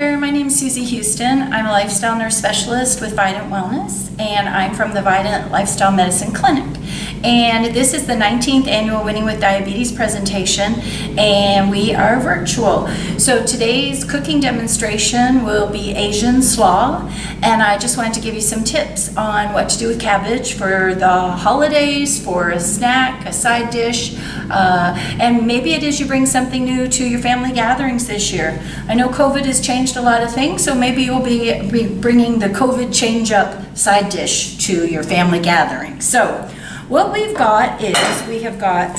My name is Susie Houston. I'm a lifestyle nurse specialist with Vidant Wellness, and I'm from the Vidant Lifestyle Medicine Clinic. And this is the 19th annual Winning with Diabetes presentation, and we are virtual. So today's cooking demonstration will be Asian slaw, and I just wanted to give you some tips on what to do with cabbage for the holidays, for a snack, a side dish, and maybe it is you bring something new to your family gatherings this year. I know COVID has changed a lot of things, so maybe you'll be bringing the COVID change-up side dish to your family gathering. So what we've got is we have got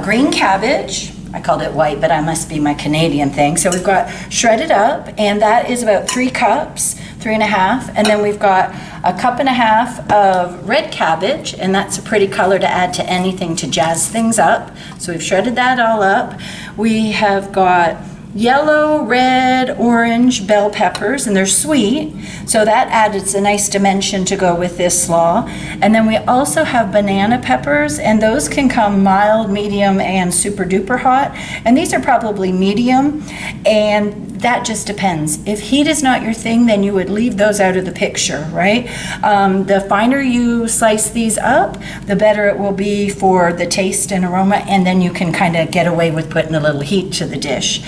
green cabbage. I called it white, but I must be my Canadian thing. So we've got shredded up, and that is about 3 cups, 3.5. And then we've got 1.5 cups of red cabbage, and that's a pretty color to add to anything to jazz things up. So we've shredded that all up. We have got yellow, red, orange bell peppers, and they're sweet, so that adds a nice dimension to go with this slaw. And then we also have banana peppers, and those can come mild, medium, and super duper hot, and these are probably medium, and that just depends. If heat is not your thing, then you would leave those out of the picture, right? The finer you slice these up, the better it will be for the taste and aroma, and then you can kind of get away with putting a little heat to the dish.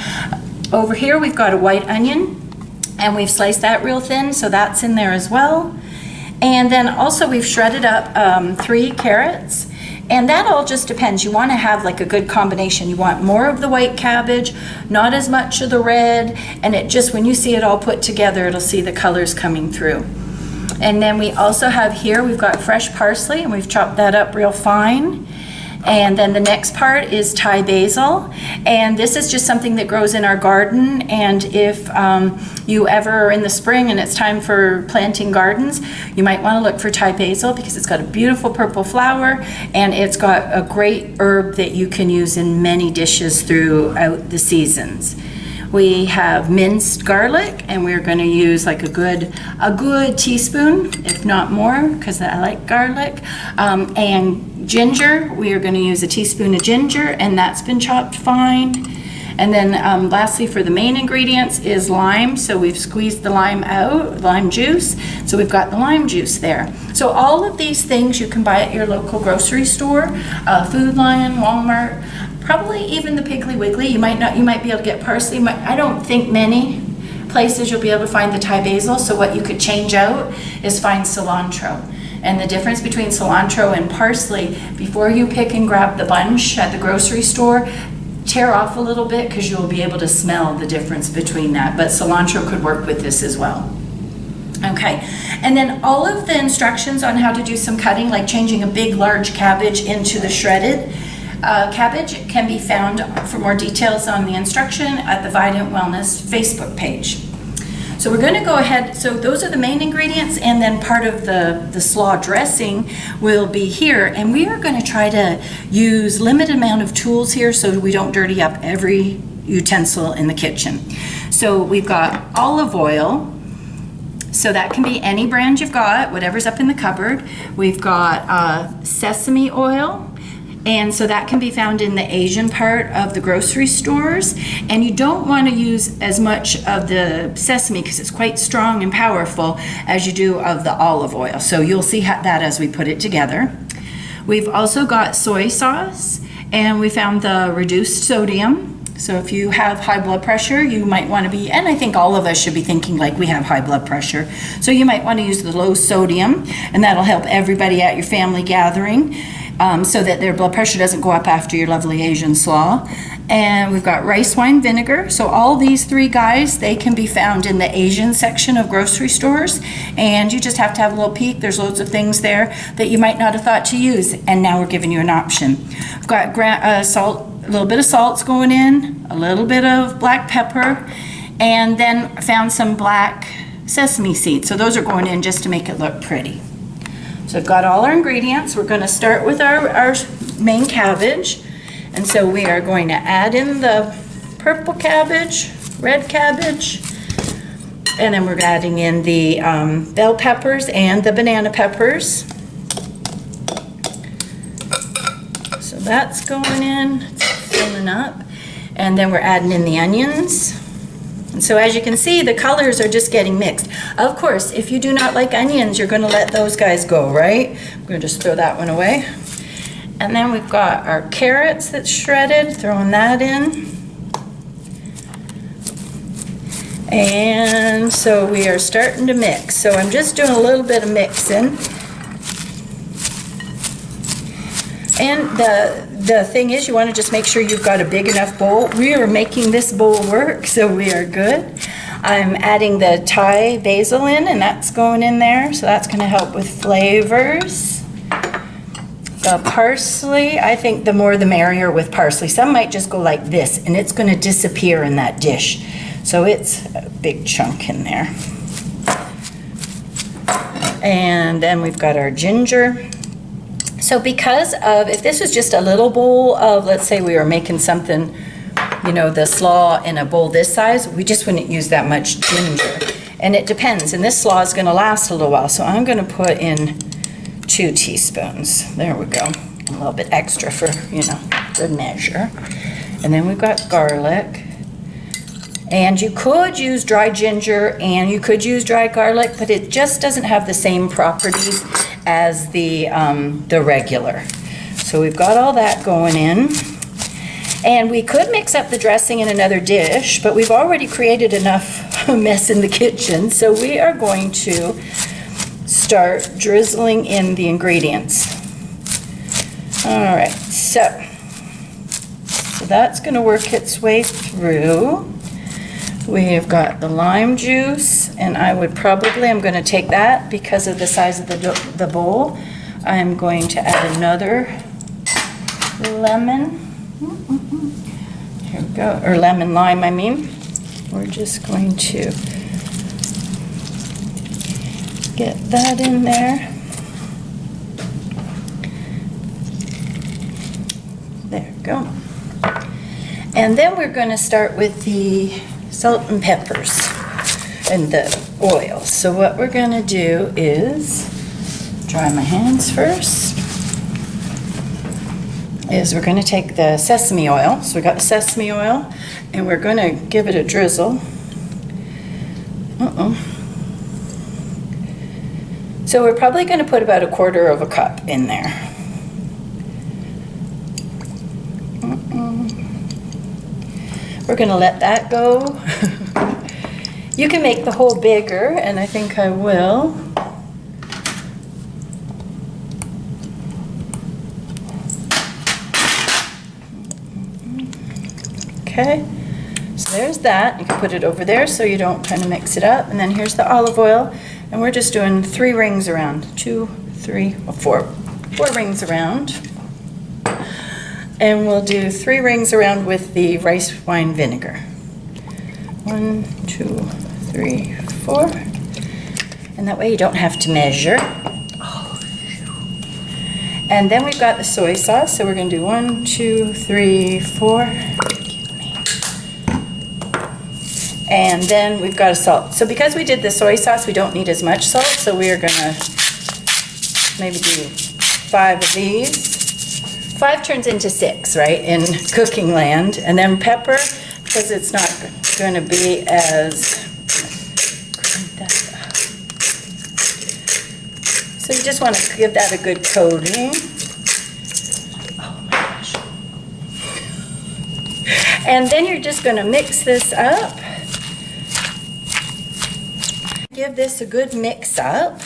Over here we've got a white onion, and we've sliced that real thin, so that's in there as well. And then also we've shredded up 3 carrots. And that all just depends. You want to have like a good combination. You want more of the white cabbage, not as much of the red, and it just, when you see it all put together, it'll see the colors coming through. And then we also have here, we've got fresh parsley, and we've chopped that up real fine. And then the next part is Thai basil, and this is just something that grows in our garden. And if you ever are in the spring and it's time for planting gardens, you might want to look for Thai basil because it's got a beautiful purple flower, and it's got a great herb that you can use in many dishes throughout the seasons. We have minced garlic, and we're going to use like a good teaspoon, if not more, because I like garlic. And ginger, we are going to use a teaspoon of ginger, and that's been chopped fine. And then lastly, for the main ingredients is lime. So we've squeezed the lime out, lime juice. So we've got the lime juice there. So all of these things you can buy at your local grocery store, Food Lion, Walmart, probably even the Piggly Wiggly. You might be able to get parsley. I don't think many places you'll be able to find the Thai basil. So what you could change out is find cilantro. And the difference between cilantro and parsley, before you pick and grab the bunch at the grocery store, tear off a little bit because you'll be able to smell the difference between that. But cilantro could work with this as well. Okay, and then all of the instructions on how to do some cutting, like changing a big large cabbage into the shredded cabbage, can be found for more details on the instruction at the Vidant Wellness Facebook page. So we're going to go ahead, so those are the main ingredients, and then part of the slaw dressing will be here, and we are going to try to use limited amount of tools here so we don't dirty up every utensil in the kitchen. So we've got olive oil, so that can be any brand you've got, whatever's up in the cupboard. We've got sesame oil, and so that can be found in the Asian part of the grocery stores. And you don't want to use as much of the sesame because it's quite strong and powerful as you do of the olive oil. So you'll see that as we put it together. We've also got soy sauce, and we found the reduced sodium. So if you have high blood pressure, you might want to be, and I think all of us should be thinking like we have high blood pressure. So you might want to use the low sodium, and that'll help everybody at your family gathering. So that their blood pressure doesn't go up after your lovely Asian slaw. And we've got rice wine vinegar. So all these 3 guys, they can be found in the Asian section of grocery stores. And you just have to have a little peek. There's loads of things there that you might not have thought to use. And now we're giving you an option. We've got salt, a little bit of salt's going in, a little bit of black pepper, and then found some black sesame seeds. So those are going in just to make it look pretty. So we've got all our ingredients. We're going to start with our main cabbage. And so we are going to add in the purple cabbage, red cabbage, and then we're adding in the bell peppers and the banana peppers. So that's going in, it's filling up. And then we're adding in the onions. And so as you can see, the colors are just getting mixed. Of course, if you do not like onions, you're going to let those guys go, right? I'm going to just throw that one away. And then we've got our carrots that's shredded, throwing that in. And so we are starting to mix. So I'm just doing a little bit of mixing. And the thing is, you want to just make sure you've got a big enough bowl. We are making this bowl work, so we are good. I'm adding the Thai basil in, and that's going in there, so that's going to help with flavors. The parsley, I think the more the merrier with parsley. Some might just go like this, and it's going to disappear in that dish. So it's a big chunk in there. And then we've got our ginger. So because of, if this was just a little bowl of, let's say we were making something, you know, the slaw in a bowl this size, we just wouldn't use that much ginger. And it depends, and this slaw is going to last a little while, so I'm going to put in 2 teaspoons. There we go. A little bit extra for, you know, good measure. And then we've got garlic. And you could use dry ginger and you could use dry garlic, but it just doesn't have the same properties as the regular. So we've got all that going in. And we could mix up the dressing in another dish, but we've already created enough mess in the kitchen. So we are going to start drizzling in the ingredients. All right, so that's going to work its way through. We've got the lime juice, and I'm going to take that because of the size of the bowl. I'm going to add another lemon. Here we go, or lemon lime, I mean. We're just going to get that in there. There we go. And then we're going to start with the salt and peppers and the oil. So what we're going to do is dry my hands first. We're going to take the sesame oil. So we got the sesame oil, and we're going to give it a drizzle. So we're probably going to put about 1/4 cup in there. We're going to let that go. You can make the hole bigger, and I think I will. Okay, so there's that. You can put it over there so you don't kind of mix it up. And then here's the olive oil, and we're just doing 3 rings around. 2, 3, or 4. 4 rings around. And we'll do 3 rings around with the rice wine vinegar. 1, 2, 3, 4. And that way you don't have to measure. And then we've got the soy sauce, so we're going to do 1, 2, 3, 4. And then we've got a salt. So because we did the soy sauce, we don't need as much salt, so we are going to maybe do 5 of these. 5 turns into 6, right, in cooking land. And then pepper, because it's not going to be as... So you just want to give that a good coating. Oh my gosh. And then you're just going to mix this up. Give this a good mix up.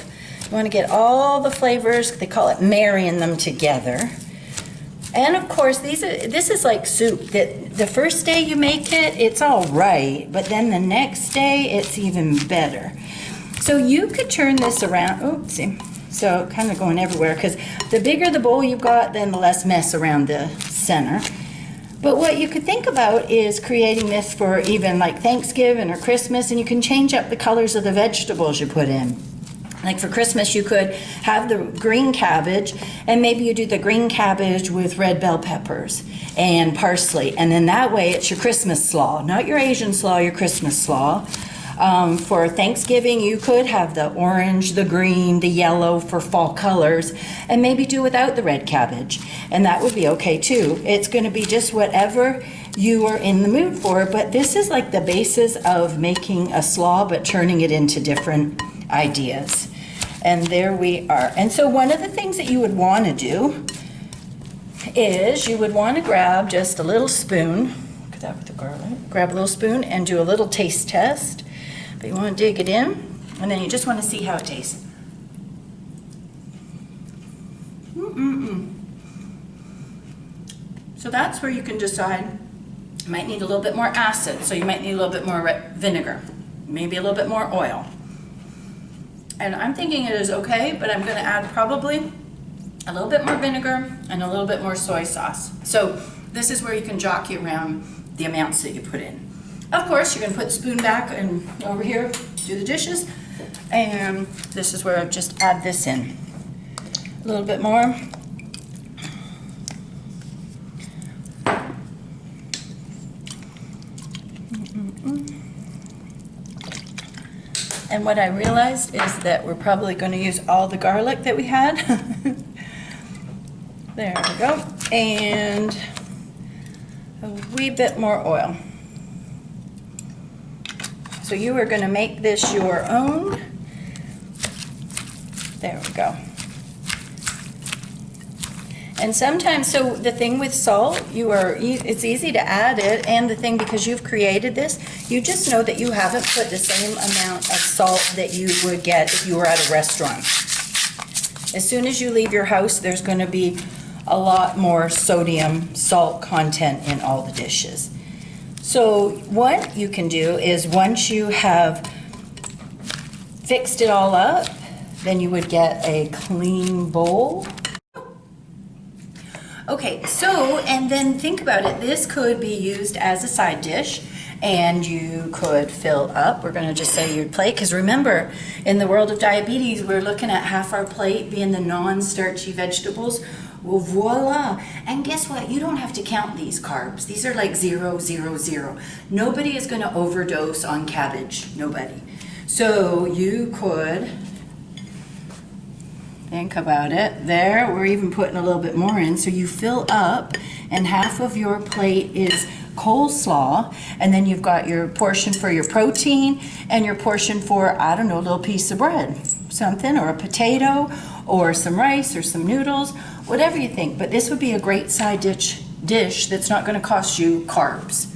You want to get all the flavors, they call it marrying them together. And of course, this is like soup. That the first day you make it, it's all right, but then the next day, it's even better. So you could turn this around. Oopsie. So kind of going everywhere, because the bigger the bowl you've got, then the less mess around the center. But what you could think about is creating this for even like Thanksgiving or Christmas, and you can change up the colors of the vegetables you put in. Like for Christmas, you could have the green cabbage, and maybe you do the green cabbage with red bell peppers and parsley, and then that way it's your Christmas slaw, not your Asian slaw, your Christmas slaw. For Thanksgiving, you could have the orange, the green, the yellow for fall colors, and maybe do without the red cabbage. And that would be okay too. It's going to be just whatever you are in the mood for, but this is like the basis of making a slaw, but turning it into different ideas. And there we are. And so one of the things that you would want to do is you would want to grab just a little spoon, look at that with the garlic, grab a little spoon and do a little taste test. But you want to dig it in, and then you just want to see how it tastes. So that's where you can decide. You might need a little bit more acid, so you might need a little bit more vinegar, maybe a little bit more oil. And I'm thinking it is okay, but I'm going to add probably a little bit more vinegar and a little bit more soy sauce. So this is where you can jockey around the amounts that you put in. Of course, you're going to put the spoon back and over here, do the dishes. And this is where I just add this in. A little bit more. And what I realized is that we're probably going to use all the garlic that we had. There we go. And a wee bit more oil. So you are going to make this your own. There we go. And sometimes, so the thing with salt, it's easy to add it, and the thing, because you've created this, you just know that you haven't put the same amount of salt that you would get if you were at a restaurant. As soon as you leave your house, there's going to be a lot more sodium, salt content in all the dishes. So what you can do is, once you have fixed it all up, then you would get a clean bowl. Okay, so, and then think about it, this could be used as a side dish, and you could fill up, we're gonna just say your plate, because remember, in the world of diabetes, we're looking at half our plate being the non-starchy vegetables. Well, voila, and guess what, you don't have to count these carbs. These are like 0, 0, 0. Nobody is gonna overdose on cabbage, nobody. So you could think about it. There, we're even putting a little bit more in. So you fill up, and half of your plate is coleslaw, and then you've got your portion for your protein and your portion for, I don't know, a little piece of bread, something, or a potato, or some rice, or some noodles, whatever you think. But this would be a great side dish that's not going to cost you carbs.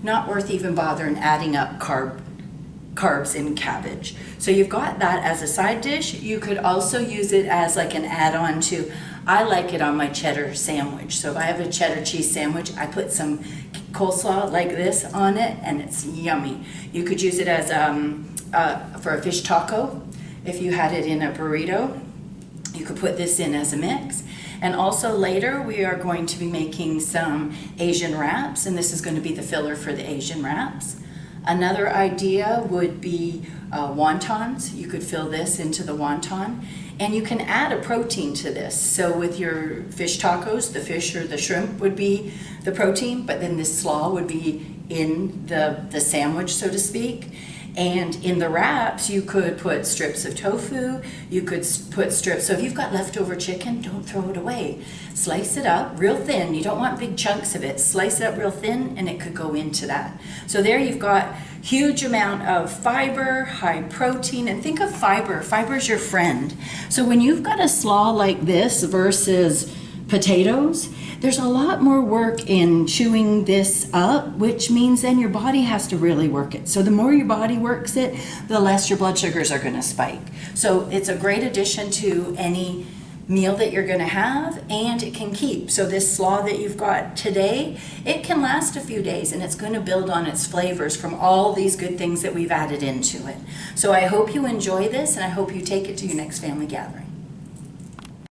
Not worth even bothering adding up carbs in cabbage. So you've got that as a side dish. You could also use it as like an add-on to, I like it on my cheddar sandwich. So if I have a cheddar cheese sandwich, I put some coleslaw like this on it, and it's yummy. You could use it as for a fish taco. If you had it in a burrito, you could put this in as a mix. And also later we are going to be making some Asian wraps, and this is going to be the filler for the Asian wraps. Another idea would be wontons. You could fill this into the wonton, and you can add a protein to this. So with your fish tacos, the fish or the shrimp would be the protein, but then this slaw would be in the sandwich, so to speak. And in the wraps, you could put strips of tofu, you could put strips, so if you've got leftover chicken, don't throw it away. Slice it up real thin, you don't want big chunks of it, slice it up real thin, and it could go into that. So there you've got huge amount of fiber, high protein, and think of fiber, fiber's your friend. So when you've got a slaw like this versus potatoes, there's a lot more work in chewing this up, which means then your body has to really work it. So the more your body works it, the less your blood sugars are going to spike. So it's a great addition to any meal that you're going to have, and it can keep. So this slaw that you've got today, it can last a few days, and it's going to build on its flavors from all these good things that we've added into it. So I hope you enjoy this, and I hope you take it to your next family gathering.